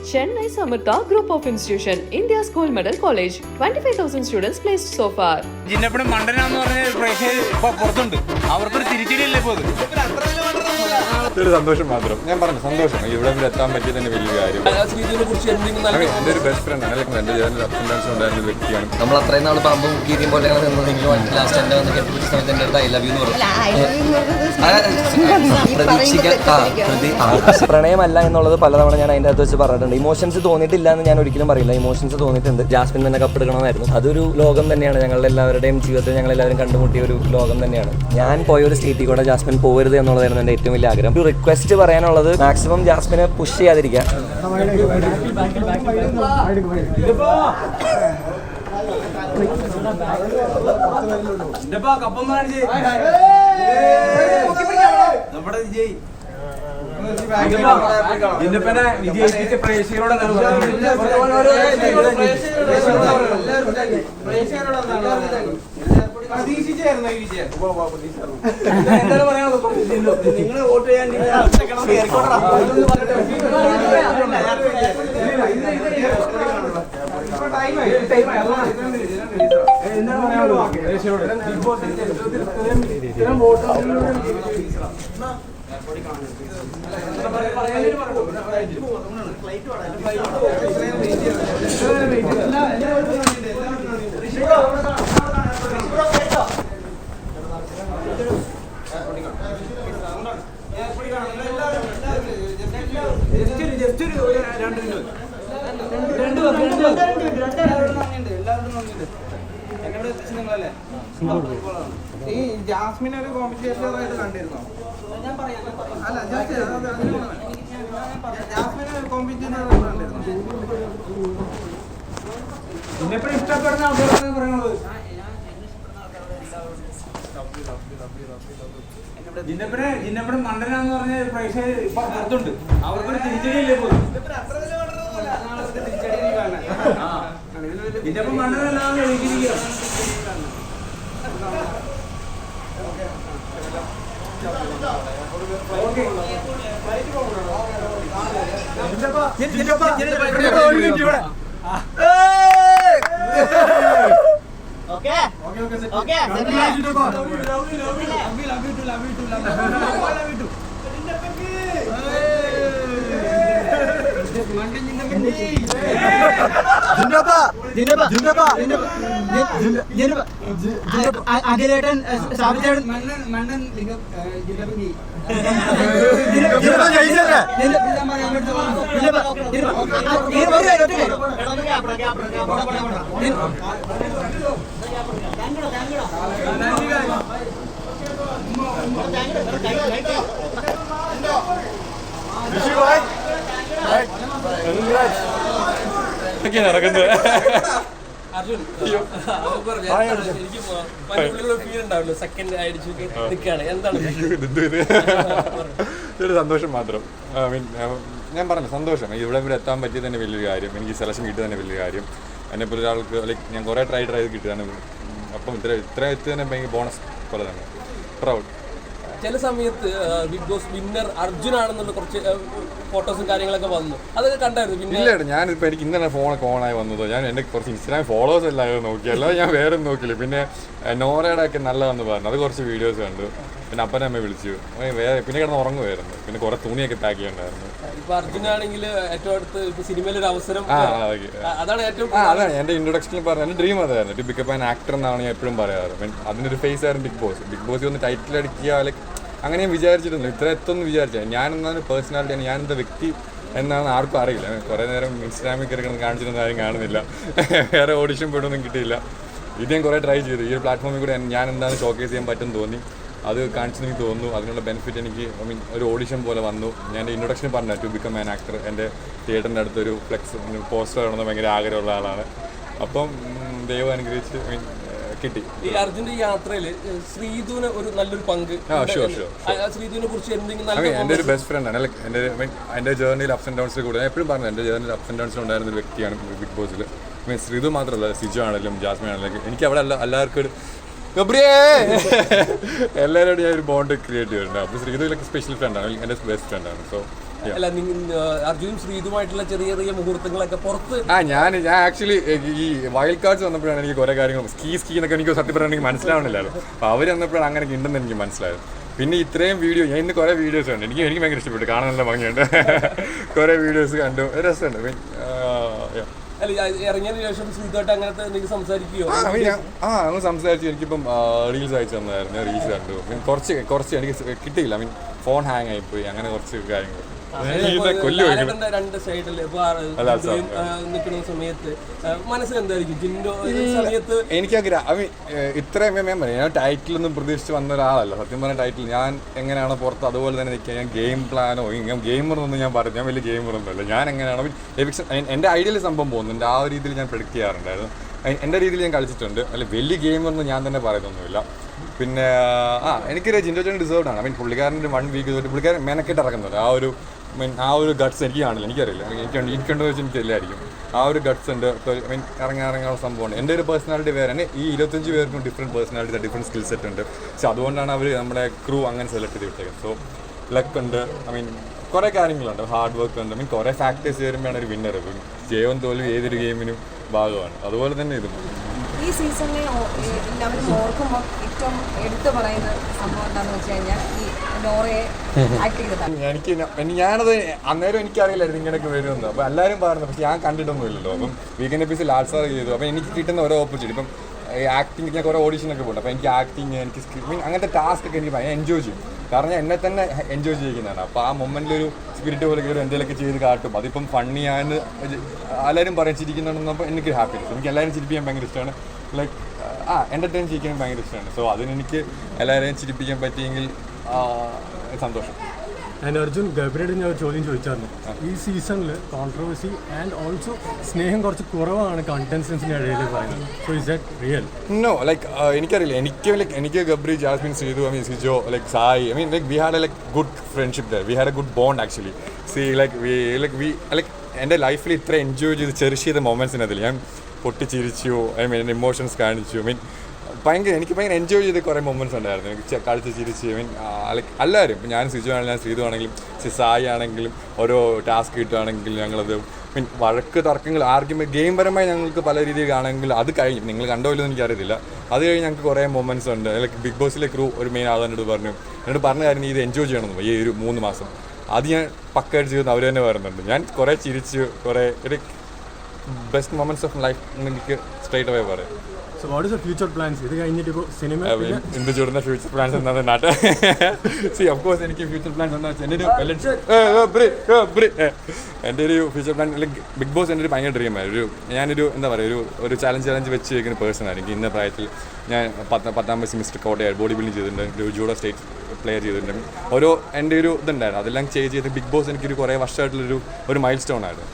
Chennai Samartha Group of Institution, India's gold medal college. 25,000 students placed so far. ജിന്നപ്പഴും മണ്ടനാന്ന് പറഞ്ഞ പ്രേക്ഷകർ ഇപ്പൊ പുറത്തുണ്ട്. അവർക്കൊരു തിരിച്ചടിയല്ലേ ഇപ്പൊ ഒരു സന്തോഷം മാത്രം. ഞാൻ പറഞ്ഞു സന്തോഷം ഇവിടെ എത്താൻ പറ്റിയത് തന്നെ വലിയ കാര്യം. എൻ്റെ ഒരു ബെസ്റ്റ് ഫ്രണ്ട് ആണ്. എൻ്റെ ജേർണൽ അപ്സ് ആൻഡ് ഡൗൺസ് ഉണ്ടായിരുന്ന ഒരു വ്യക്തിയാണ്. നമ്മൾ അത്രയും നാൾ പാമ്പും കീരിയും പോലെ നിന്നതെങ്കിലും ലാസ്റ്റ് എൻ്റെ വന്ന് കെട്ടിപ്പിടിച്ച സമയത്ത് എൻ്റെ അടുത്ത് ഐ ലവ് യു എന്ന് പറഞ്ഞു. പ്രണയമല്ല എന്നുള്ളത് പലതവണ ഞാൻ അതിൻ്റെ അകത്ത് വെച്ച് പറഞ്ഞിട്ടുണ്ട്. ഇമോഷൻസ് തോന്നിയിട്ടില്ല എന്ന് ഞാൻ ഒരിക്കലും പറയില്ല. ഇമോഷൻസ് തോന്നിയിട്ടുണ്ട്. ജാസ്മിൻ തന്നെ കപ്പെടുക്കണമായിരുന്നു. അതൊരു ലോകം തന്നെയാണ്. ഞങ്ങളുടെ എല്ലാവരുടെയും ജീവിതത്തിൽ ഞങ്ങളെല്ലാവരും കണ്ടുമുട്ടിയ ഒരു ലോകം തന്നെയാണ്. ഞാൻ പോയ ഒരു സ്റ്റേറ്റിൽ കൂടെ ജാസ്മിൻ പോകരുത് എന്നുള്ളതായിരുന്നു എൻ്റെ ഏറ്റവും വലിയ ആഗ്രഹം. ഒരു റിക്വസ്റ്റ് പറയാനുള്ളത് മാക്സിമം ജാസ്മിനെ പുഷ് ചെയ്യാതിരിക്കുക. നമ്മുടെ വിജയ് വിജയിപ്പിച്ച പ്രേക്ഷകരോട് പ്രതീക്ഷിച്ചായിരുന്നു ഈ വിജയം. എന്താണ് പറയാനുള്ളത്? നിങ്ങൾ വോട്ട് ചെയ്യാൻ എന്താണ് പറയാനുള്ളത് പ്രേക്ഷകരോട്? ഇത്തരം വോട്ടുകളിലൂടെ ഈ ജാസ്മിനെ ഒരു കോമ്പറ്റീറ്ററായിട്ട് കണ്ടിരുന്നോ? അല്ല ജാസ്മിനെ ഒരു കോമ്പറ്റീറ്ററായിട്ട് കണ്ടിരുന്നോ? ഇതിനെപ്പോഴും ഇഷ്ടപ്പെടുന്ന ആൾക്കാരാണ് പറയുന്നത്. ജിന്നപ്പഴും മണ്ടനാന്ന് പറഞ്ഞ പ്രേക്ഷകർ ഇപ്പൊ പുറത്തുണ്ട്. അവർക്കൊരു തിരിച്ചടിയല്ലേ പോയി. ജിന്നപ്പം മണ്ടനല്ലാതെ എഴുതിയിരിക്കുക. അഖിലേട്ടൻ സ്ഥാപിച്ചേട്ടൻ മണ്ണൻ നടക്കുന്നത് അർജുൻ ഫീൽ ഉണ്ടാവില്ല. സെക്കൻഡ് അടിച്ചു നിൽക്കുകയാണ്. എന്താണ് ഒരു സന്തോഷം മാത്രം. ഞാൻ പറഞ്ഞു സന്തോഷം. ഇവിടെ എത്താൻ പറ്റിയത് തന്നെ വലിയൊരു കാര്യം. എനിക്ക് സെലക്ഷൻ കിട്ടിയത് തന്നെ വലിയ കാര്യം. എന്നെപ്പോലെ ഒരാൾക്ക് ലൈക്ക് ഞാൻ കുറേ ട്രൈ കിട്ടിയതാണ്. അപ്പം ഇത്ര എത്തി തന്നെ ഭയങ്കര ബോണസ് പോലെ തന്നെ പ്രൗഡ്. ചില സമയത്ത് ബിഗ് ബോസ് വിന്നർ അർജുൻ ആണെന്നുള്ള കുറച്ച് ഫോട്ടോസും കാര്യങ്ങളൊക്കെ വന്നു. അതൊക്കെ കണ്ടായിരുന്നു? ഇല്ല ഞാനിപ്പോൾ എനിക്ക് ഇന്നലെ ഫോണൊക്കെ ഓണായി വന്നത്. ഞാൻ എൻ്റെ കുറച്ച് ഇൻസ്റ്റാഗ്രാം ഫോളോവേഴ്സ് എല്ലാം നോക്കി. അല്ലാതെ ഞാൻ വേറെ ഒന്നും നോക്കില്ല. പിന്നെ നോറയുടെ ഒക്കെ നല്ലതെന്ന് പറഞ്ഞു. അത് കുറച്ച് വീഡിയോസ് കണ്ടു. പിന്നെ അപ്പനമ്മ വിളിച്ചു. വേറെ പിന്നെ കിടന്ന് ഉറങ്ങുമായിരുന്നു. പിന്നെ കുറേ തുണിയൊക്കെ പാക്ക് ചെയ്യണ്ടായിരുന്നു. ഇപ്പൊ അർജുനാണെങ്കിൽ ഏറ്റവും അടുത്ത് ഇപ്പൊ സിനിമയിലൊരു അവസരം. അതാണ് ഏറ്റവും അതാണ് എൻ്റെ ഇൻട്രൊഡക്ഷനിൽ പറഞ്ഞത്. എൻ്റെ ഡ്രീം അതായിരുന്നു ടു ബിക്കം ആൻ ആക്ടർ എന്നാണ് ഞാൻ എപ്പോഴും പറയാറ്. അതിനൊരു ഫേസ് ആയിരുന്നു ബിഗ് ബോസ് ഒന്ന് ടൈറ്റിൽ അടിക്കുക. ലൈക്ക് അങ്ങനെ ഞാൻ വിചാരിച്ചിട്ടുണ്ട്. ഇത്ര എത്തുമെന്ന് വിചാരിച്ചാൽ ഞാൻ എന്നാണ് പേഴ്സണാലിറ്റിയാണ്, ഞാൻ എന്താ വ്യക്തി എന്നാണ് ആർക്കും അറിയില്ല. കുറേ നേരം ഇൻസ്റ്റാഗ്രാമിൽ കയറി കാണിച്ചിരുന്ന ആരും കാണുന്നില്ല. വേറെ ഓഡിഷൻ പോയിട്ടൊന്നും കിട്ടിയില്ല. ഇത് ഞാൻ കുറേ ട്രൈ ചെയ്തു. ഈ ഒരു പ്ലാറ്റ്ഫോമിൽ കൂടെ ഞാൻ എന്താണ് ഷോക്കേസ് ചെയ്യാൻ പറ്റും തോന്നി. അത് കാണിച്ചെന്ന് എനിക്ക് തോന്നുന്നു. അതിനുള്ള ബെനിഫിറ്റ് എനിക്ക് ഒരു ഓഡിഷൻ പോലെ വന്നു. ഞാൻ എൻ്റെ ഇൻട്രൊഡക്ഷൻ പറഞ്ഞു ടു ബിക്കം ആൻ ആക്ടർ. എൻ്റെ തിയേറ്ററിൻ്റെ അടുത്തൊരു ഫ്ലെക്സ് പോസ്റ്റർ കാണുന്നത് ഭയങ്കര ആഗ്രഹമുള്ള ആളാണ്. അപ്പം ദൈവം അനുഗ്രഹിച്ച് കിട്ടി. ഈ അർജുന്റെ യാത്രയിൽ ശ്രീധുവിന് ഒരു നല്ലൊരു പങ്ക്. ശ്രീധുവിനെ കുറിച്ച് എന്തെങ്കിലും എൻ്റെ ഒരു ബെസ്റ്റ് ഫ്രണ്ടാണ്. ലൈക്ക് എൻ്റെ ജേർണിയിൽ അപ്സ് ആൻഡ് ഡൗൺസിൽ കൂടെ ഞാൻ എപ്പോഴും പറഞ്ഞു എൻ്റെ ജേർണിയിൽ അപ്സ് ആൻഡ് ഡൗൺസിൽ ഉണ്ടായിരുന്ന ഒരു വ്യക്തിയാണ് ബിഗ് ബോസിൽ. ശ്രീധു മാത്രമല്ല, സിജു ആണെങ്കിലും ജാസ്മിൻ ആണെങ്കിലും എനിക്ക് അവിടെ എല്ലാവർക്കും ഒരു എല്ലാവരോടും ഞാൻ ഒരു ബോണ്ട് ക്രിയേറ്റ് ചെയ്തിട്ടുണ്ട്. അപ്പോൾ ശ്രീധുവിലൊക്കെ സ്പെഷ്യൽ ഫ്രണ്ടാണ്, എൻ്റെ ബെസ്റ്റ് ഫ്രണ്ടാണ്. സോ അല്ല അർജുനും ശ്രീതുമായിട്ടുള്ള ചെറിയ ചെറിയ മുഹൂർത്തങ്ങളൊക്കെ പുറത്ത് ഞാൻ ആക്ച്വലി ഈ വൈൽഡ് കാർഡ്സ് വന്നപ്പോഴാണ് എനിക്ക് കുറേ കാര്യങ്ങൾ സ്കീ എന്നൊക്കെ എനിക്ക് സത്യം പറഞ്ഞാൽ എനിക്ക് മനസ്സിലാവണില്ലായിരുന്നു. അപ്പോൾ അവർ വന്നപ്പോഴാണ് അങ്ങനെ ഉണ്ടെന്ന് എനിക്ക് മനസ്സിലായത്. പിന്നെ ഇത്രയും വീഡിയോ ഞാൻ ഇന്ന് കുറേ വീഡിയോസ് കണ്ടു. എനിക്ക് ഭയങ്കര ഇഷ്ടപ്പെട്ടു, കാണാൻ നല്ല ഭംഗിയുണ്ട്. കുറേ വീഡിയോസ് കണ്ടു, രസമുണ്ട്. അല്ല ഇറങ്ങിയതിന് ശേഷം ശ്രീതുമായിട്ട് അങ്ങനത്തെ എന്തെങ്കിലും സംസാരിക്കുകയോ? അങ്ങ് സംസാരിച്ചു. എനിക്കിപ്പം റീൽസ് അയച്ചു തന്നായിരുന്നു, റീൽസ് കണ്ടു. കുറച്ച് എനിക്ക് കിട്ടിയില്ല. ഫോൺ ഹാങ് ആയിപ്പോയി, അങ്ങനെ കുറച്ച് കാര്യങ്ങൾ. രണ്ട് സൈഡിൽ നിൽക്കുന്ന സമയത്ത് മനസ്സിൽ എന്തായിരിക്കും ജിൻഡോ സമയത്ത്? എനിക്കങ്ങനെ ഇത്രയും ഞാൻ ടൈറ്റിലൊന്നും പ്രതീക്ഷിച്ച് വന്ന ഒരാളല്ല സത്യം പറഞ്ഞ. ടൈറ്റിൽ ഞാൻ എങ്ങനെയാണോ പുറത്ത് അതുപോലെ തന്നെ നിൽക്കുക. ഞാൻ ഗെയിം പ്ലാനോ ഞാൻ ഗെയിമറൊന്നും ഞാൻ പറഞ്ഞു, ഞാൻ വലിയ ഗെയിമറൊന്നുമല്ല. ഞാൻ എങ്ങനെയാണോ എൻ്റെ ഐഡിയൽ സംഭവം പോകുന്നുണ്ട്, ആ ഒരു രീതിയിൽ ഞാൻ പ്രെഡിക്റ്റ് ചെയ്യാറുണ്ടായിരുന്നു. എൻ്റെ രീതിയിൽ ഞാൻ കളിച്ചിട്ടുണ്ട്. അല്ല വലിയ ഗെയിമൊന്നും ഞാൻ തന്നെ പറയുന്നൊന്നുമില്ല. പിന്നെ എനിക്കൊരു ജിൻഡോ ചേട്ടൻ ഡിസേർവ്ഡ് ആണ്. പുള്ളിക്കാരൻ്റെ 1 വീക്ക് തൊട്ട് പുള്ളിക്കാരൻ മെനക്കെട്ട് ഇറക്കുന്നുണ്ട്. ആ ഒരു ഗട്ട്സ് എനിക്ക് കാണില്ല, എനിക്കറിയില്ല. എനിക്കുണ്ടോ വെച്ചാൽ എനിക്കല്ലായിരിക്കും. ആ ഒരു ഗട്ട്സ് ഉണ്ട്. ഇറങ്ങാനുള്ള സംഭവമുണ്ട്. എൻ്റെ ഒരു പേഴ്സണാലിറ്റി വേറെ. ഈ 25 പേർക്കും different personality, different skill set ഉണ്ട്. പക്ഷെ അതുകൊണ്ടാണ് അവർ നമ്മുടെ ക്രൂ അങ്ങനെ സെലക്ട് ചെയ്ത് വിട്ടേക്കുന്നത്. സോ ലക്ക് ഉണ്ട്, കുറേ കാര്യങ്ങളുണ്ട്, ഹാർഡ് വർക്ക് ഉണ്ട്. കുറേ ഫാക്ടേഴ്സ് വരുമ്പോഴാണ് ഒരു വിന്നർ. ജയവും തോൽവി ഏതൊരു ഗെയിമിനും ഭാഗമാണ്. അതുപോലെ തന്നെ ഇതും. ഈ സീസണിനെ എല്ലാവരും ഓർക്കുമ്പോൾ ഏറ്റവും എടുത്തു പറയുന്ന സംഭവം എന്താണെന്ന് വെച്ച് കഴിഞ്ഞാൽ ഈ നോറയെ ആക്ട് ചെയ്തതാണ്. ഞാനത് അന്നേരം എനിക്കറിയില്ലായിരുന്നു ഇങ്ങനെയൊക്കെ വരുമെന്ന്. അപ്പോൾ എല്ലാവരും പറയുന്നത്, പക്ഷേ ഞാൻ കണ്ടിട്ടൊന്നുമില്ലല്ലോ. അപ്പം വീക്കെൻഡ് എപ്പിസോഡ് ലാൽ സാർ ചെയ്തു. അപ്പോൾ എനിക്ക് കിട്ടുന്ന ഓരോ ഓപ്പർച്യൂണിറ്റി. ഇപ്പം ആക്ടിങ് ഞാൻ കുറേ ഓഡീഷനൊക്കെ പോകുന്നുണ്ട്. അപ്പോൾ എനിക്ക് ആക്ടിങ്, എനിക്ക് അങ്ങനത്തെ ടാസ്ക് ഒക്കെ എനിക്ക് ഭയങ്കര എൻജോയ് ചെയ്യും. കാരണം ഞാൻ എന്നെ തന്നെ എൻജോയ് ചെയ്യിക്കുന്നതാണ്. അപ്പോൾ ആ മൊമെൻറ്റിലൊരു സ്പിരിറ്റ് പോലെ കയറി എന്തെങ്കിലുമൊക്കെ ചെയ്ത് കാട്ടും. അതിപ്പം ഫണ്ണിയാണ്, എല്ലാവരും പറയും ചിരിക്കുന്നുണ്ടെന്നപ്പോൾ എനിക്ക് ഹാപ്പിനെസ്. എനിക്ക് എല്ലാവരും ചിരിപ്പിക്കാൻ ഭയങ്കര ഇഷ്ടമാണ്. ലൈക്ക് എൻ്റർടൈൻ ചെയ്യിക്കാൻ ഭയങ്കര ഇഷ്ടമാണ്. സോ അതിനെനിക്ക് എല്ലാവരെയും ചിരിപ്പിക്കാൻ പറ്റിയെങ്കിൽ സന്തോഷം. ആൻഡ് അർജുൻ, ഗബ്രിയോട് ഞാൻ ഒരു ചോദ്യം ചോദിച്ചായിരുന്നു. ഈ സീസണിൽ കോൺട്രവേഴ്സി ആൻഡ് ഓൾസോ സ്നേഹം കുറച്ച് കുറവാണ് കണ്ടസ്റ്റൻസിൻ്റെ ഇടയിൽ പറയുന്നത്. So is that real? No, എനിക്കറിയില്ല. എനിക്ക് Gabri, Jasmin, Sreethu, Sijo, Sai, we had a good friendship there. We had a good bond actually. എൻ്റെ ലൈഫിൽ ഇത്ര എൻജോയ് ചെയ്ത് ചെറിഷ് ചെയ്ത മൊമെൻറ്റ്സിനതിൽ ഞാൻ പൊട്ടിച്ചിരിച്ചു. ഇമോഷൻസ് കാണിച്ചു. എനിക്ക് ഭയങ്കര എൻജോയ് ചെയ്ത് കുറേ മൊമെൻറ്റ്സ് ഉണ്ടായിരുന്നു. എനിക്ക് കളിച്ച് ചിരിച്ച് എല്ലാവരും, ഞാൻ സിജു ആണെങ്കിലും ഞാൻ ശ്രീതു ആണെങ്കിലും സായി ആണെങ്കിലും ഓരോ ടാസ്ക് കിട്ടുകയാണെങ്കിലും ഞങ്ങളത് വഴക്ക് തർക്കങ്ങൾ ആർഗ്യുമെൻറ്റ് ഗെയിം പരമായി ഞങ്ങൾക്ക് പല രീതിയിൽ ആണെങ്കിൽ അത് കഴിഞ്ഞു. നിങ്ങൾ കണ്ടോ ഇല്ലെന്ന് എനിക്കറിയത്തില്ല. അത് കഴിഞ്ഞ് ഞങ്ങൾക്ക് കുറേ മൊമെൻറ്റ്സ് ഉണ്ട്. ബിഗ് ബോസിലെ ക്രൂ ഒരു മെയിൻ ആളെന്നോട് പറഞ്ഞ കാര്യം ഇത് എൻജോയ് ചെയ്യണമെന്ന്. ഈ ഒരു 3 മാസം അത് ഞാൻ പക്കായിട്ട് ചെയ്തെന്ന് അവർ തന്നെ പറയുന്നുണ്ട്. ഞാൻ കുറേ ചിരിച്ച് കുറേ ഒരു ബെസ്റ്റ് മൊമെൻറ്റ്സ് ഓഫ് ലൈഫ് എനിക്ക് സ്ട്രൈറ്റ് അവേ പറയാം. So what is the future plans? ഇത് കഴിഞ്ഞിട്ട് ഇപ്പോൾ സിനിമ എന്ത് ചൂടുന്ന ഫ്യൂച്ചർ പ്ലാൻസ് എന്താണ് നാട്ടെ? സി ഓഫ് കോഴ്സ് എനിക്ക് ഫ്യൂച്ചർ പ്ലാൻസ് എന്താ വെച്ചാൽ എൻ്റെ ഒരു ഫ്യൂച്ചർ പ്ലാൻ ബിഗ് ബോസ് എൻ്റെ ഒരു ഭയങ്കര ഡ്രീമായിരുന്നു. ഞാനൊരു എന്താ പറയുക ഒരു ചലഞ്ച് വെച്ച് വയ്ക്കുന്ന പേഴ്സണാണ്. എനിക്ക് ഇന്ന പ്രായത്തിൽ ഞാൻ 10ാം വയസ്സ് മിസ്റ്റർ കോട്ടയായിട്ട് ബോഡി ബിൽഡിംഗ് ചെയ്തിട്ടുണ്ട്, ഒരു ജൂഡോ സ്റ്റേറ്റ് പ്ലെയർ ചെയ്തിട്ടുണ്ട്. എൻ്റെ ഒരു ഇതുണ്ടായിരുന്നു. അതെല്ലാം ചെയ്ത് ബിഗ് ബോസ് എനിക്കൊരു കുറേ വർഷമായിട്ടുള്ളൊരു മൈൽ സ്റ്റോൺ ആയിരുന്നു.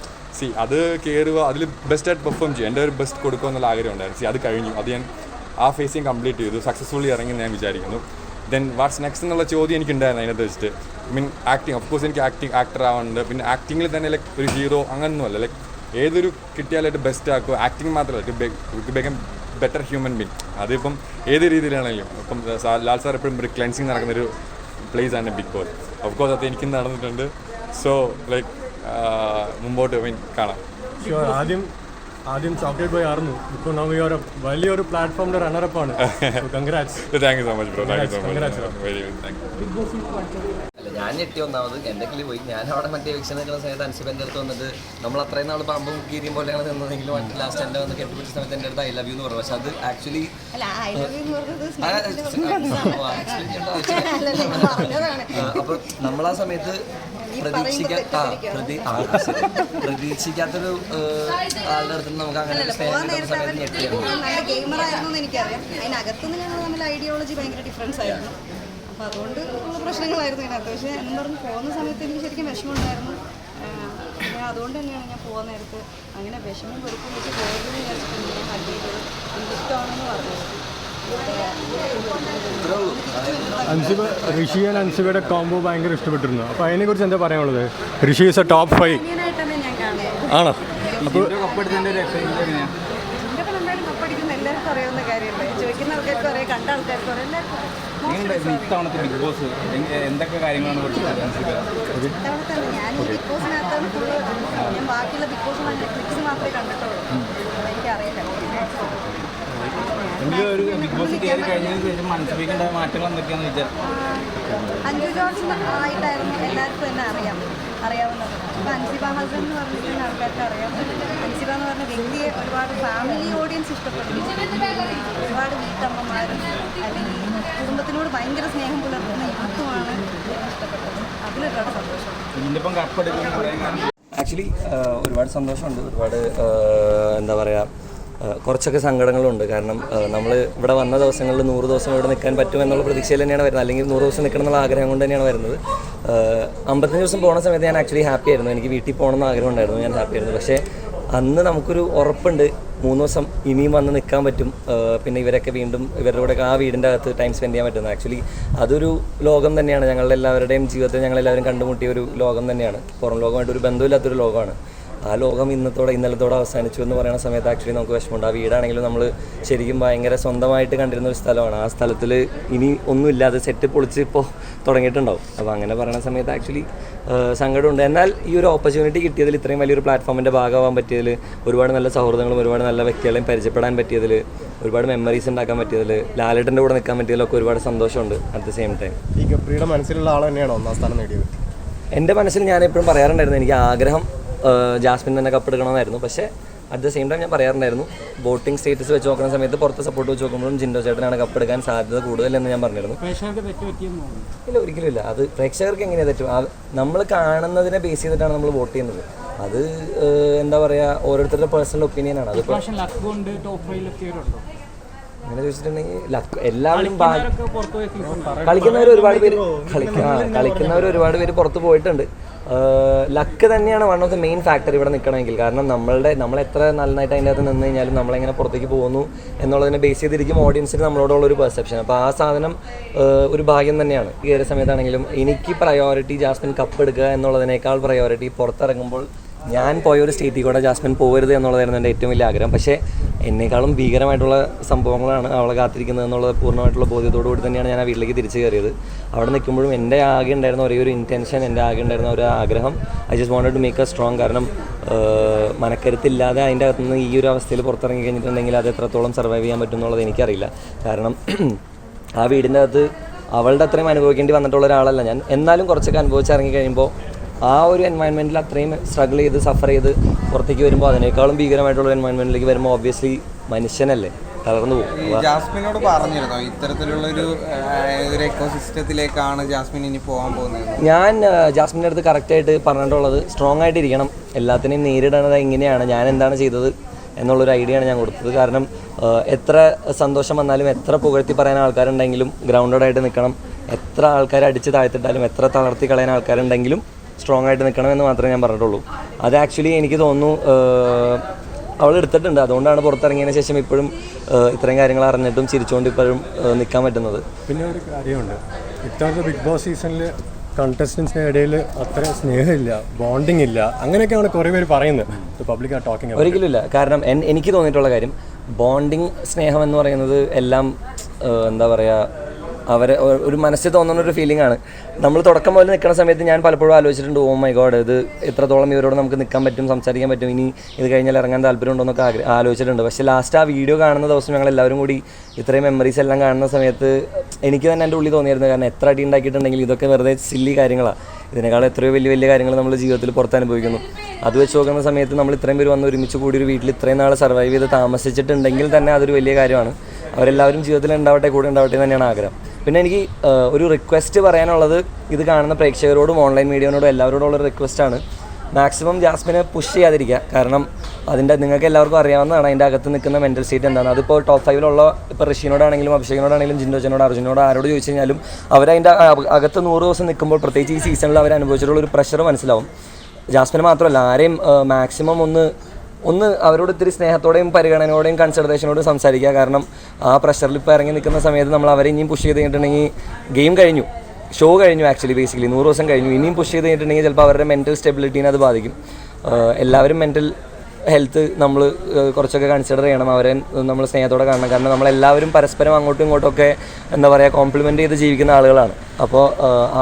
അത് കയറുക, അതിൽ ബെസ്റ്റായിട്ട് പെർഫോം ചെയ്യും, എൻ്റെ ഒരു ബെസ്റ്റ് കൊടുക്കുക എന്നുള്ള ആഗ്രഹം ഉണ്ടായിരുന്നു. അത് കഴിഞ്ഞു. അത് ഞാൻ ആ ഫേസിങ് കംപ്ലീറ്റ് ചെയ്തു, സക്സസ്ഫുള്ളി ഇറങ്ങി ഞാൻ വിചാരിക്കുന്നു. ദെൻ വാട്ട്സ് നെക്സ്റ്റ് എന്നുള്ള ചോദ്യം എനിക്കുണ്ടായിരുന്നു അതിനകത്ത് വെച്ചിട്ട്. ആക്ടിങ്, ഓഫ് കോഴ്സ് എനിക്ക് ആക്ടർ ആവുന്നുണ്ട്. പിന്നെ ആക്ടിങ്ങിൽ തന്നെ ഒരു ഹീറോ അങ്ങനൊന്നുമല്ല. ഏതൊരു കിട്ടിയാലായിട്ട് ബെസ്റ്റ് ആക്കുക. ആക്ടിങ് മാത്രമല്ല, to become better human being. അതിപ്പം ഏത് രീതിയിലാണെങ്കിലും. ഇപ്പം ലാൽ സാർ എപ്പോഴും ഒരു ക്ലെൻസിങ് നടക്കുന്നൊരു പ്ലേസ് ആണ് ബിഗ് ബോസ്. ഓഫ് കോഴ്സ് അത് എനിക്കും നടന്നിട്ടുണ്ട്. സോ മുമ്പോട്ട് കാണാം. ആദ്യം ചോക്ലേറ്റ് ബോയ് ആയിരുന്നു. ഇപ്പോൾ നമ്മൾ ഈ ഒരു വലിയൊരു പ്ലാറ്റ്ഫോമിൻ്റെ റണ്ണറപ്പാണ്. Congrats. Thank you so much bro. Thank you so much. Very thank you. അല്ല, ഞാൻ ഞെട്ടി ഒന്നാമത് എന്തെങ്കിലും പോയി. ഞാൻ അവിടെ മറ്റേ എവിക്ഷൻ നിൽക്കുന്ന സമയത്ത് അൻസിബൻ്റെ അടുത്ത് വന്നിട്ട് നമ്മൾ അത്രയും നാൾ പാമ്പും കീരിയും പോലെയാണ് നിന്നതെങ്കിലും മറ്റേ ലാസ്റ്റ് എൻ്റെ വന്ന് കെട്ടിപ്പിടിച്ച സമയത്ത് എൻ്റെ അടുത്ത് ഐ ലവ് യു എന്ന് പറഞ്ഞു. പക്ഷെ അത് ആക്ച്വലി അപ്പോൾ നമ്മൾ ആ സമയത്ത് പ്രതീക്ഷിക്കാത്തൊരു ആളുടെ അടുത്ത് നമുക്ക് അങ്ങനെ സ്നേഹം കിട്ടുന്ന സമയത്ത് ഞെട്ടിയായിരുന്നു. നല്ല ഗെയിമറായിരുന്നു എനിക്കറിയാം. അതിനകത്തുനിന്ന് ഞങ്ങൾ തമ്മിൽ ഐഡിയോളജി ഭയങ്കര ഡിഫറൻസ് ആയിരുന്നു. അപ്പോൾ അതുകൊണ്ട് ഉള്ള പ്രശ്നങ്ങളായിരുന്നു ഇതിനകത്ത്. പക്ഷേ എന്ന് പറഞ്ഞ് പോകുന്ന സമയത്ത് എനിക്ക് ശരിക്കും വിഷമമുണ്ടായിരുന്നു. അതുകൊണ്ട് തന്നെയാണ് ഞാൻ പോകാൻ നേരത്ത് അങ്ങനെ വിഷമം വെറുപ്പം വെച്ച് പോയതെന്ന് വിചാരിച്ചിട്ടുണ്ട്. ഞാൻ കണ്ടിട്ടത് എനിക്കിഷ്ടമാണെന്ന് പറഞ്ഞത്. അൻസിബ, ഋഷി ആൻഡ് അൻസിബയുടെ കോംബോ ഭയങ്കര ഇഷ്ടപ്പെട്ടിരുന്നു. അപ്പോൾ അതിനെക്കുറിച്ച് എന്താ പറയാനുള്ളത്? ഋഷി ഈസ് എ ടോപ്പ് 5 ഞാൻ കാണുന്നത് ആണോ? അപ്പോൾ എന്തായാലും കപ്പടിക്കും. ചോദിക്കുന്ന എല്ലാവർക്കും അറിയാവുന്ന കാര്യമല്ലേ, ചോദിക്കുന്ന ആൾക്കാർക്കും അറിയാം, കണ്ട ആൾക്കാർക്കും അറിയാം, എല്ലാവർക്കും ഇത്തവണത്തെ ബിഗ് ബോസ് എന്തൊക്കെ കാര്യങ്ങളാണ് ഇത്തവണത്തെ ഞാൻ ഈ ബിഗ് ബോസിനകത്താണ് ഫുള്ള്, ഞാൻ ബാക്കിയുള്ള ബിഗ് ബോസ് ക്ലിപ്സ് മാത്രമേ കണ്ടിട്ടുള്ളൂ, എനിക്കറിയില്ല. ഒരു ബിഗ് ബോസ് കയറി കഴിഞ്ഞതിന് ശേഷം മനസ്സിലാക്കേണ്ട മാറ്റങ്ങൾ എന്തൊക്കെയാണെന്ന് വിചാരിച്ചു? അഞ്ജു ജോർജ് ആയിട്ടായിരുന്നു എല്ലാവർക്കും തന്നെ അറിയാവുന്നത്. ഇപ്പം അൻസിബ ഹസൻ എന്ന് പറഞ്ഞിട്ടുള്ള ആൾക്കാർക്ക് അറിയാം. അൻസിബ എന്ന് പറഞ്ഞ വ്യക്തിയെ ഒരുപാട് ഫാമിലി ഓഡിയൻസ് ഇഷ്ടപ്പെടുന്നു. ഒരുപാട് വീട്ടമ്മമാരും അല്ലെങ്കിൽ കുടുംബത്തിനോട് ഭയങ്കര സ്നേഹം പുലർത്തുന്ന യൂത്തുമാണ് ഇഷ്ടപ്പെട്ടത്. അതിലൊരുപാട് സന്തോഷം. ഇതിപ്പം കപ്പെടുക്കുന്ന ആക്ച്വലി ഒരുപാട് സന്തോഷമുണ്ട്, ഒരുപാട് എന്താ പറയുക, കുറച്ചൊക്കെ സങ്കടങ്ങളുണ്ട്. കാരണം നമ്മൾ ഇവിടെ വന്ന ദിവസങ്ങളിൽ 100 ദിവസം ഇവിടെ നിൽക്കാൻ പറ്റുമെന്നുള്ള പ്രതീക്ഷയിൽ തന്നെയാണ് വരുന്നത്, അല്ലെങ്കിൽ 100 ദിവസം നിൽക്കണം എന്നുള്ള ആഗ്രഹം കൊണ്ട് തന്നെയാണ് വരുന്നത്. 55 ദിവസം പോണ സമയത്ത് ഞാൻ ആക്ച്വലി ഹാപ്പി ആയിരുന്നു, എനിക്ക് വീട്ടിൽ പോകണമെന്ന് ആഗ്രഹം ഉണ്ടായിരുന്നു, ഞാൻ ഹാപ്പി ആയിരുന്നു. പക്ഷേ അന്ന് നമുക്കൊരു ഉറപ്പുണ്ട് 3 ദിവസം ഇനിയും വന്ന് നിൽക്കാൻ പറ്റും, പിന്നെ ഇവരൊക്കെ വീണ്ടും ഇവരുടെ കൂടെ ആ വീടിൻ്റെ അകത്ത് ടൈം സ്പെൻഡ് ചെയ്യാൻ പറ്റുന്നത്. ആക്ച്വലി അതൊരു ലോകം തന്നെയാണ്, ഞങ്ങളുടെ എല്ലാവരുടെയും ജീവിതത്തിൽ ഞങ്ങളെല്ലാവരും കണ്ടുമുട്ടിയ ഒരു ലോകം തന്നെയാണ്, പുറം ലോകമായിട്ട് ഒരു ബന്ധമില്ലാത്തൊരു ലോകമാണ്. ആ ലോകം ഇന്നലത്തോടെ അവസാനിച്ചു എന്ന് പറയുന്ന സമയത്ത് ആക്ച്വലി നമുക്ക് വിഷമമുണ്ട്. ആ വീടാണെങ്കിലും നമ്മൾ ശരിക്കും ഭയങ്കര സ്വന്തമായിട്ട് കണ്ടിരുന്ന ഒരു സ്ഥലമാണ്. ആ സ്ഥലത്തിൽ ഇനി ഒന്നുമില്ലാതെ സെറ്റ് പൊളിച്ച് ഇപ്പോൾ തുടങ്ങിയിട്ടുണ്ടാവും. അപ്പോൾ അങ്ങനെ പറയുന്ന സമയത്ത് ആക്ച്വലി സങ്കടമുണ്ട്. എന്നാൽ ഈ ഒരു ഓപ്പർച്യൂണിറ്റി കിട്ടിയതിൽ, ഇത്രയും വലിയൊരു പ്ലാറ്റ്ഫോമിൻ്റെ ഭാഗമാകാൻ പറ്റിയതിൽ, ഒരുപാട് നല്ല സൗഹൃദങ്ങളും ഒരുപാട് നല്ല വ്യക്തികളെയും പരിചയപ്പെടാൻ പറ്റിയതിൽ, ഒരുപാട് മെമ്മറീസ് ഉണ്ടാക്കാൻ പറ്റിയതിൽ, ലാലേട്ടൻ്റെ കൂടെ നിൽക്കാൻ പറ്റിയതിലൊക്കെ ഒരുപാട് സന്തോഷമുണ്ട്. അറ്റ് ദ സെയിം ടൈം ഈ ഗബ്രിയുടെ മനസ്സിലുള്ള ആൾ തന്നെയാണോ ഒന്നാം സ്ഥാനം നേടിയത്? എൻ്റെ മനസ്സിൽ ഞാൻ എപ്പോഴും പറയാറുണ്ടായിരുന്നു, എനിക്ക് ആഗ്രഹം ജാസ്മിൻ തന്നെ കപ്പെടുക്കണമെന്നായിരുന്നു. പക്ഷേ അറ്റ് ദ സെയിം ടൈം ഞാൻ പറയാറുണ്ടായിരുന്നു, വോട്ടിംഗ് സ്റ്റേറ്റസ് വെച്ച് നോക്കുന്ന സമയത്ത് പുറത്ത് സപ്പോർട്ട് വെച്ച് നോക്കുമ്പോഴും ജിൻഡോ ചേട്ടനാണ് കപ്പെടുക്കാൻ സാധ്യത കൂടുതലെന്ന് ഞാൻ പറഞ്ഞിരുന്നു. ഇല്ല, ഒരിക്കലും ഇല്ല. അത് പ്രേക്ഷകർക്ക് എങ്ങനെയാണ് തെറ്റും? നമ്മൾ കാണുന്നതിനെ ബേസ് ചെയ്തിട്ടാണ് നമ്മൾ വോട്ട് ചെയ്യുന്നത്. അത് എന്താ പറയുക, ഓരോരുത്തരുടെ പേഴ്സണൽ ഒപ്പീനിയനാണ്. അത് അങ്ങനെ ചോദിച്ചിട്ടുണ്ടെങ്കിൽ എല്ലാവരും കളിക്കുന്നവർ ഒരുപാട് പേര് പുറത്ത് പോയിട്ടുണ്ട്. ലക്ക് തന്നെയാണ് one of the main factor ഇവിടെ നിൽക്കണമെങ്കിൽ. കാരണം നമ്മൾ എത്ര നന്നായിട്ട് അതിൻ്റെ അകത്ത് നിന്ന് കഴിഞ്ഞാലും നമ്മളെങ്ങനെ പുറത്തേക്ക് പോകുന്നു എന്നുള്ളതിനെ ബേസ് ചെയ്തിരിക്കും ഓഡിയൻസിന് നമ്മളോടുള്ളൊരു പെർസെപ്ഷൻ. അപ്പോൾ ആ സാധനം ഒരു ഭാഗ്യം തന്നെയാണ്. ഈ ഒരു സമയത്താണെങ്കിലും എനിക്ക് പ്രയോറിറ്റി ജാസ്മിൻ കപ്പ് എടുക്കുക എന്നുള്ളതിനേക്കാൾ പ്രയോറിറ്റി പുറത്തിറങ്ങുമ്പോൾ ഞാൻ പോയൊരു സ്റ്റേറ്റിൽ കൂടെ ജാസ്മിൻ പോകരുത് എന്നുള്ളതായിരുന്നു എൻ്റെ ഏറ്റവും വലിയ ആഗ്രഹം. പക്ഷേ എന്നേക്കാളും ഭീകരമായിട്ടുള്ള സംഭവങ്ങളാണ് അവളെ കാത്തിരിക്കുന്നത് എന്നുള്ളത് പൂർണ്ണമായിട്ടുള്ള ബോധ്യത്തോടു കൂടി തന്നെയാണ് ഞാൻ ആ വീട്ടിലേക്ക് തിരിച്ചു കയറിയത്. അവിടെ നിൽക്കുമ്പോഴും എൻ്റെ ആകെ ഉണ്ടായിരുന്ന ഒരേ ഒരു ഇൻറ്റൻഷൻ, എൻ്റെ ആകെ ഉണ്ടായിരുന്ന ഒരു ആഗ്രഹം, I just wanted to make a strong. കാരണം മനക്കരുത്തില്ലാതെ അതിൻ്റെ അകത്തുനിന്ന് ഈ ഒരു അവസ്ഥയിൽ പുറത്തിറങ്ങി കഴിഞ്ഞിട്ടുണ്ടെങ്കിൽ അത് എത്രത്തോളം സർവൈവ് ചെയ്യാൻ പറ്റും എന്നുള്ളത് എനിക്കറിയില്ല. കാരണം ആ വീടിൻ്റെ അകത്ത് അവളുടെ അത്രയും അനുഭവിക്കേണ്ടി വന്നിട്ടുള്ള ഒരാളല്ല ഞാൻ. എന്നാലും കുറച്ചൊക്കെ അനുഭവിച്ചിറങ്ങി കഴിയുമ്പോൾ ആ ഒരു എൻവയൺമെൻറ്റിൽ അത്രയും സ്ട്രഗിൾ ചെയ്ത് സഫർ ചെയ്ത് പുറത്തേക്ക് വരുമ്പോൾ അതിനേക്കാളും ഭീകരമായിട്ടുള്ള എൻവയൺമെൻറ്റിലേക്ക് വരുമ്പോൾ ഒബ്വിയസ്ലി മനുഷ്യനല്ലേ, തളർന്നു പോകും. ജാസ്മിനോട് പറഞ്ഞിരുന്നോ ഇത്തരത്തിലുള്ളൊരു എക്കോസിസ്റ്റത്തിലേക്കാണ് ജാസ്മിൻ ഇനി പോകാൻ പോകുന്നത്? ഞാൻ ജാസ്മിൻ്റെ അടുത്ത് കറക്റ്റായിട്ട് പറഞ്ഞിട്ടുള്ളത് സ്ട്രോങ് ആയിട്ടിരിക്കണം, എല്ലാത്തിനെയും നേരിടുന്നത് എങ്ങനെയാണ്, ഞാൻ എന്താണ് ചെയ്തത് എന്നുള്ളൊരു ഐഡിയയാണ് ഞാൻ കൊടുത്തത്. കാരണം എത്ര സന്തോഷം വന്നാലും, എത്ര പുകഴ്ത്തി പറയാൻ ആൾക്കാരുണ്ടെങ്കിലും ഗ്രൗണ്ടഡ് ആയിട്ട് നിൽക്കണം. എത്ര ആൾക്കാർ അടിച്ച് താഴ്ത്തിട്ടാലും, എത്ര തളർത്തി കളയാൻ ആൾക്കാരുണ്ടെങ്കിലും സ്ട്രോങ് ആയിട്ട് നിൽക്കണമെന്ന് മാത്രമേ ഞാൻ പറഞ്ഞിട്ടുള്ളൂ. അത് ആക്ച്വലി എനിക്ക് തോന്നുന്നു അവൾ എടുത്തിട്ടുണ്ട്. അതുകൊണ്ടാണ് പുറത്തിറങ്ങിയതിന് ശേഷം ഇപ്പോഴും ഇത്രയും കാര്യങ്ങൾ അറിഞ്ഞിട്ടും ചിരിച്ചുകൊണ്ട് ഇപ്പോഴും നിൽക്കാൻ പറ്റുന്നത്. പിന്നെ ഒരു കാര്യമുണ്ട്, ഇത്തവണത്തെ ബിഗ് ബോസ് സീസണിൽ കണ്ടസ്റ്റൻസിൻ്റെ ഇടയിൽ അത്ര സ്നേഹമില്ല, ബോണ്ടിങ് ഇല്ല, അങ്ങനെയൊക്കെയാണ് കുറേ പേര് പറയുന്നത്. Public are talking. ഒരിക്കലും ഇല്ല. കാരണം എനിക്ക് തോന്നിയിട്ടുള്ള കാര്യം, ബോണ്ടിങ്, സ്നേഹം എന്ന് പറയുന്നത് എല്ലാം എന്താ പറയുക, അവരെ ഒരു മനസ്സിൽ തോന്നുന്ന ഒരു ഫീലിംഗ് ആണ്. നമ്മൾ തുടക്കം മുതൽ നിൽക്കുന്ന സമയത്ത് ഞാൻ പലപ്പോഴും ആലോചിച്ചിട്ടുണ്ട്, ഓ മൈ ഗോഡ്, ഇത് എത്രത്തോളം ഇവരോട് നമുക്ക് നിൽക്കാൻ പറ്റും, സംസാരിക്കാൻ പറ്റും, ഇനി ഇത് കഴിഞ്ഞാൽ ഇറങ്ങാൻ താല്പര്യം ഉണ്ടോ എന്നൊക്കെ ആലോചിച്ചിട്ടുണ്ട്. പക്ഷേ ലാസ്റ്റ് ആ വീഡിയോ കാണുന്ന ദിവസം ഞങ്ങൾ എല്ലാവരും കൂടി ഇത്രയും മെമ്മറീസ് എല്ലാം കാണുന്ന സമയത്ത് എനിക്ക് തന്നെ എൻ്റെ ഉള്ളിൽ തോന്നിയിരുന്നു. കാരണം എത്ര അടി ഉണ്ടാക്കിയിട്ടുണ്ടെങ്കിൽ ഇതൊക്കെ വെറുതെ സില്ലി കാര്യങ്ങളാണ്. ഇതിനേക്കാൾ എത്രയോ വലിയ വലിയ കാര്യങ്ങൾ നമ്മൾ ജീവിതത്തിൽ പുറത്ത് അനുഭവിക്കുന്നു. അത് വെച്ച് നോക്കുന്ന സമയത്ത് നമ്മൾ ഇത്രയും പേര് വന്ന് ഒരുമിച്ച് കൂടി ഒരു വീട്ടിൽ ഇത്രയും നാൾ സർവൈവ് ചെയ്ത് താമസിച്ചിട്ടുണ്ടെങ്കിൽ തന്നെ അതൊരു വലിയ കാര്യമാണ്. അവരെല്ലാവരും ജീവിതത്തിൽ ഉണ്ടാവട്ടെ, കൂടെ ഉണ്ടാവട്ടെ എന്ന് തന്നെയാണ് ആഗ്രഹം. പിന്നെ എനിക്ക് ഒരു റിക്വസ്റ്റ് പറയാനുള്ളത്, ഇത് കാണുന്ന പ്രേക്ഷകരോടും ഓൺലൈൻ മീഡിയനോടും എല്ലാവരോടും ഉള്ളൊരു റിക്വസ്റ്റാണ്, മാക്സിമം ജാസ്മിനെ പുഷ് ചെയ്യാതിരിക്കുക. കാരണം നിങ്ങൾക്ക് എല്ലാവർക്കും അറിയാവുന്നതാണ് അതിൻ്റെ അകത്ത് നിൽക്കുന്ന മെൻ്റൽ സ്റ്റേറ്റ് എന്താണ്. അതിപ്പോൾ ടോപ്പ് 5 ഇപ്പോൾ ഋഷിനോടാണെങ്കിലും അഭിഷേകിനോടാണെങ്കിലും ജിൻഡോച്ചനോട് അർജുനോട് ആരോട് ചോദിച്ചു കഴിഞ്ഞാലും അവരതിൻ്റെ അകത്ത് 100 ദിവസം നിൽക്കുമ്പോൾ, പ്രത്യേകിച്ച് ഈ സീസണിൽ അവർ അനുഭവിച്ചിട്ടുള്ള ഒരു പ്രഷർ മനസ്സിലാവും. ജാസ്മിന് മാത്രമല്ല, ആരെയും മാക്സിമം ഒന്ന് അവരോട് ഇത്തിരി സ്നേഹത്തോടെയും പരിഗണനയോടെയും കൺസിഡറേഷനോടും സംസാരിക്കുക. കാരണം ആ പ്രഷറിൽ ഇപ്പോൾ ഇറങ്ങി നിൽക്കുന്ന സമയത്ത് നമ്മൾ അവരെ ഇനിയും പുഷ് ചെയ്ത് കഴിഞ്ഞിട്ടുണ്ടെങ്കിൽ ഗെയിം കഴിഞ്ഞു, ഷോ കഴിഞ്ഞു, ആക്ച്വലി ബേസിക്കലി 100 ദിവസം കഴിഞ്ഞു. ഇനിയും പുഷ് ചെയ്ത് കഴിഞ്ഞിട്ടുണ്ടെങ്കിൽ ചിലപ്പോൾ അവരുടെ മെൻ്റൽ സ്റ്റെബിലിറ്റീനെ അത് ബാധിക്കും. എല്ലാവരും മെൻ്റൽ ഹെൽത്ത് നമ്മൾ കുറച്ചൊക്കെ കൺസിഡർ ചെയ്യണം, അവരെ നമ്മൾ സ്നേഹത്തോടെ കാണണം. കാരണം നമ്മളെല്ലാവരും പരസ്പരം അങ്ങോട്ടും ഇങ്ങോട്ടൊക്കെ എന്താ പറയുക കോംപ്ലിമെൻറ്റ് ചെയ്ത് ജീവിക്കുന്ന ആളുകളാണ്. അപ്പോൾ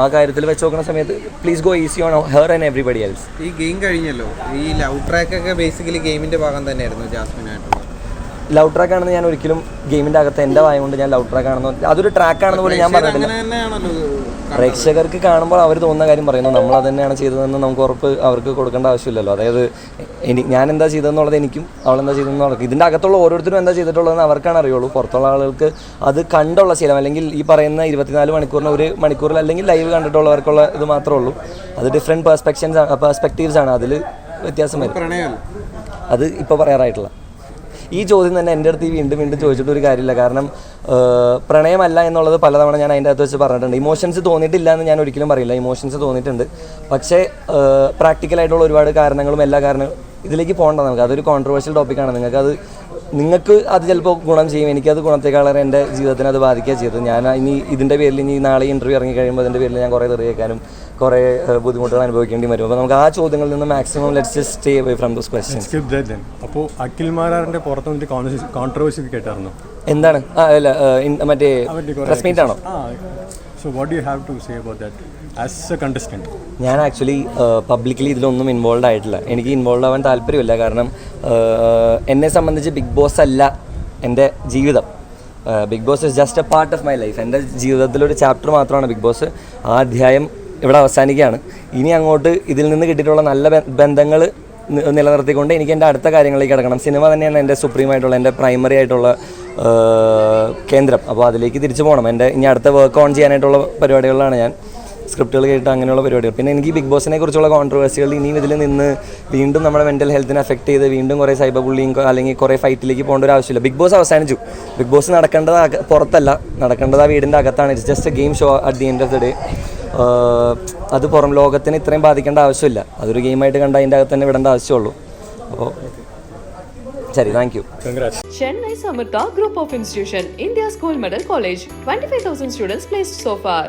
ആ കാര്യത്തിൽ വെച്ച് നോക്കുന്ന സമയത്ത് please go easy on her and everybody else. ഈ ഗെയിം കഴിഞ്ഞല്ലോ, ഈ ലവ് ട്രാക്കൊക്കെ ബേസിക്കലി ഗെയിമിന്റെ ഭാഗം തന്നെയായിരുന്നു ജാസ്മിനായിട്ടുള്ളത്. ലവ് ട്രാക്ക് ആണെന്ന് ഞാൻ ഒരിക്കലും ഗെയിമിൻ്റെ അകത്ത് എൻ്റെ വായ കൊണ്ട് ഞാൻ ലവ് ട്രാക്ക് ആണെന്ന് അതൊരു ട്രാക്ക് ആണെന്ന് പോലും ഞാൻ പറഞ്ഞിട്ടില്ല. പ്രേക്ഷകർക്ക് കാണുമ്പോൾ അവർ തോന്നുന്ന കാര്യം പറയുന്നു, നമ്മൾ അത് തന്നെയാണ് ചെയ്തതെന്ന് നമുക്ക് ഉറപ്പ് അവർക്ക് കൊടുക്കേണ്ട ആവശ്യമില്ലല്ലോ. അതായത് ഞാൻ എന്താ ചെയ്തതെന്നുള്ളത് എനിക്കും അവളെന്താ ചെയ്തതെന്നുള്ളത് ഇതിൻ്റെ അകത്തുള്ള ഓരോരുത്തരും എന്താ ചെയ്തിട്ടുള്ളതെന്ന് അവർക്കാണ് അറിയുള്ളൂ. പുറത്തുള്ള ആളുകൾക്ക് അത് കണ്ടുള്ള ശീലം, അല്ലെങ്കിൽ ഈ പറയുന്ന 24 മണിക്കൂറിന് ഒരു മണിക്കൂറിൽ അല്ലെങ്കിൽ ലൈവ് കണ്ടിട്ടുള്ളവർക്കുള്ള ഇത് മാത്രമേ ഉള്ളൂ. അത് ഡിഫറെൻറ്റ് പെർസ്പെക്റ്റീവ്സ് ആണ്, അതിൽ വ്യത്യാസം വരും. അത് ഇപ്പോൾ പറയാറായിട്ടില്ല. ഈ ചോദ്യം തന്നെ എൻ്റെ അടുത്ത് വീണ്ടും വീണ്ടും ചോദിച്ചിട്ട് ഒരു കാര്യമില്ല. കാരണം പ്രണയമല്ല എന്നുള്ളത് പലതവണ ഞാൻ അതിൻ്റെ അകത്ത് വെച്ച് പറഞ്ഞിട്ടുണ്ട്. ഇമോഷൻസ് തോന്നിയിട്ടില്ല എന്ന് ഞാൻ ഒരിക്കലും പറയില്ല, ഇമോഷൻസ് തോന്നിയിട്ടുണ്ട്. പക്ഷേ പ്രാക്ടിക്കലായിട്ടുള്ള ഒരുപാട് കാരണങ്ങളും എല്ലാ കാരണങ്ങളും ഇതിലേക്ക് പോകണ്ട നമുക്ക്. അതൊരു കോൺട്രവേഴ്ഷ്യൽ ടോപ്പിക്കാണ്. നിങ്ങൾക്ക് അത് ചിലപ്പോൾ ഗുണം ചെയ്യും, എനിക്കത് ഗുണത്തെക്കാളേറെ എൻ്റെ ജീവിതത്തിന് അത് ബാധിക്കുക ചെയ്തത്. ഞാൻ ഇനി ഇതിൻ്റെ പേരിൽ ഇനി നാളെ ഇൻ്റർവ്യൂ ഇറങ്ങി കഴിയുമ്പോൾ അതിൻ്റെ പേരിൽ ഞാൻ കുറേ തെറിയേക്കാനും കുറേ ബുദ്ധിമുട്ടുകൾ അനുഭവിക്കേണ്ടി വരും. അപ്പോൾ നമുക്ക് ആ ചോദ്യങ്ങളിൽ നിന്ന് maximum let's just stay away from those questions. അപ്പോൾ അഖിൽ മാരാറിൻ്റെ പുറത്ത് വന്നിട്ട് കോൺട്രവേഴ്സി കേട്ടായിരുന്നു. എന്താണ്? അല്ല മറ്റേ പ്രസ് മീറ്റ് ആണോ? So what do you have to say about that as a contestant? ഞാൻ ആക്ച്വലി പബ്ലിക്കലി ഇതിലൊന്നും ഇൻവോൾവ് ആയിട്ടില്ല. എനിക്ക് ഇൻവോൾവ് ആവാൻ താല്പര്യമില്ല. കാരണം എന്നെ സംബന്ധിച്ച് ബിഗ് ബോസ് അല്ല എൻ്റെ ജീവിതം. Bigg Boss is just a part of my life. എൻ്റെ ജീവിതത്തിലൊരു ചാപ്റ്റർ മാത്രമാണ് ബിഗ് ബോസ്. ആ അധ്യായം ഇവിടെ അവസാനിക്കുകയാണ്. ഇനി അങ്ങോട്ട് ഇതിൽ നിന്ന് കിട്ടിയിട്ടുള്ള നല്ല ബന്ധങ്ങൾ നിലനിർത്തിക്കൊണ്ട് എനിക്ക് എൻ്റെ അടുത്ത കാര്യങ്ങളിലേക്ക് കിടക്കണം. സിനിമ തന്നെയാണ് എൻ്റെ സുപ്രീമായിട്ടുള്ള എൻ്റെ പ്രൈമറി ആയിട്ടുള്ള കേന്ദ്രം. അപ്പോൾ അതിലേക്ക് തിരിച്ചു പോകണം. എൻ്റെ ഇനി അടുത്ത വർക്ക് ഓൺ ചെയ്യാനായിട്ടുള്ള പരിപാടികളിലാണ് ഞാൻ, സ്ക്രിപ്റ്റുകൾ കേട്ട് അങ്ങനെയുള്ള പരിപാടികൾ. പിന്നെ എനിക്ക് ബിഗ് ബോസിനെ കുറിച്ചുള്ള കോൺട്രവേഴ്സികൾ ഇനിയും ഇതിൽ നിന്ന് വീണ്ടും നമ്മുടെ മെൻ്റൽ ഹെൽത്തിനെ അഫക്റ്റ് ചെയ്ത് വീണ്ടും കുറേ സൈബർ ബുള്ളിങ് അല്ലെങ്കിൽ കുറേ ഫൈറ്റിലേക്ക് പോകേണ്ട ഒരു ആവശ്യമില്ല. ബിഗ് ബോസ് അവസാനിച്ചു. ബിഗ് ബോസ് നടക്കേണ്ടത് പുറത്തല്ല, നടക്കേണ്ടത് ആ വീടിൻ്റെ അകത്താണ്. It's just A game show at the end of the day. അത് പുറം ലോകത്തിന് ഇത്രയും ബാധിക്കേണ്ട ആവശ്യമില്ല. അതൊരു ഗെയിമായിട്ട് കണ്ട് അതിൻ്റെ അകത്ത് തന്നെ വിടേണ്ട ആവശ്യമുള്ളൂ. അപ്പോൾ ശരി, thank you. Chennai Samartha Group of Institution, India's Gold Medal College, 25,000 students placed so far.